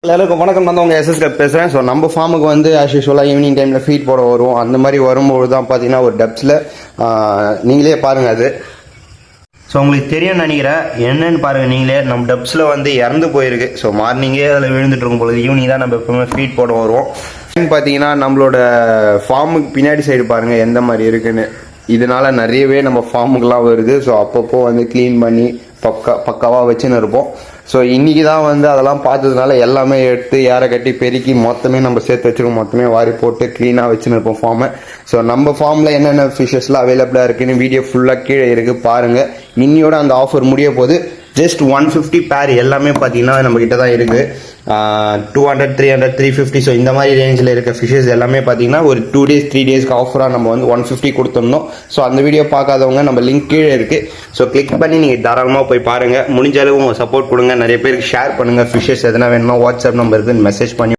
எல்லாருக்கும் வணக்கம். நான் உங்கள் எஸ்எஸ்கப் பேசுகிறேன். ஸோ நம்ம ஃபார்முக்கு வந்து ஆஸ் யூஷுவலாக ஈவினிங் டைமில் ஃபீட் போட வரும். அந்த மாதிரி வரும்போது தான் பார்த்தீங்கன்னா ஒரு டப்ஸில் நீங்களே பாருங்கள். அது ஸோ உங்களுக்கு தெரியும்னு நினைக்கிறேன். என்னன்னு பாருங்கள் நீங்களே. நம்ம டப்ஸில் வந்து இறந்து போயிருக்கு. ஸோ மார்னிங்கே அதில் விழுந்துட்டு இருக்கும் பொழுது ஈவினிங் தான் நம்ம எப்பவுமே ஃபீட் போட வருவோம். பார்த்தீங்கன்னா நம்மளோட ஃபார்முக்கு பின்னாடி சைடு பாருங்கள் எந்த மாதிரி இருக்குன்னு. இதனால நிறையவே நம்ம ஃபார்முக்கெலாம் வருது. ஸோ அப்பப்போ வந்து க்ளீன் பண்ணி பக்காவாக வச்சுன்னு இருப்போம். ஸோ இன்றைக்கி தான் வந்து அதெல்லாம் பார்த்ததுனால எல்லாமே எடுத்து ஏற கட்டி பெருக்கி மொத்தமே நம்ம சேர்த்து வச்சுருக்கோம். மொத்தமே வாரி போட்டு க்ளீனாக வச்சுன்னு இருப்போம் ஃபார்மை. ஸோ நம்ம ஃபார்மில் என்னென்ன ஃபிஷஸ்லாம் அவைலபிளாக இருக்குன்னு வீடியோ ஃபுல்லாக கீழே இருக்குது பாருங்கள். இன்னியோட அந்த ஆஃபர் முடிய போது ஜஸ்ட் 150 பேர் எல்லாமே பார்த்தீங்கன்னா நம்மக்கிட்ட தான் இருக்குது. 200, 300, 350. ஸோ இந்த மாதிரி ரேஞ்சில் இருக்க ஃபிஷஸ் எல்லாமே பார்த்தீங்கன்னா ஒரு 2 days 3 daysக்கு ஆஃபராக நம்ம வந்து 150 கொடுத்துருந்தோம். ஸோ அந்த வீடியோ பார்க்காதவங்க நம்ம லிங்க் கீழே இருக்குது. ஸோ கிளிக் பண்ணி நீங்கள் தாராளமாக போய் பாருங்கள். முடிஞ்ச அளவு உங்கள் சப்போர்ட் கொடுங்க. நிறைய பேருக்கு ஷேர் பண்ணுங்கள். ஃபிஷஸ் எதனா வேணுமா வாட்ஸ்அப் நம்பருக்கு மெசேஜ் பண்ணி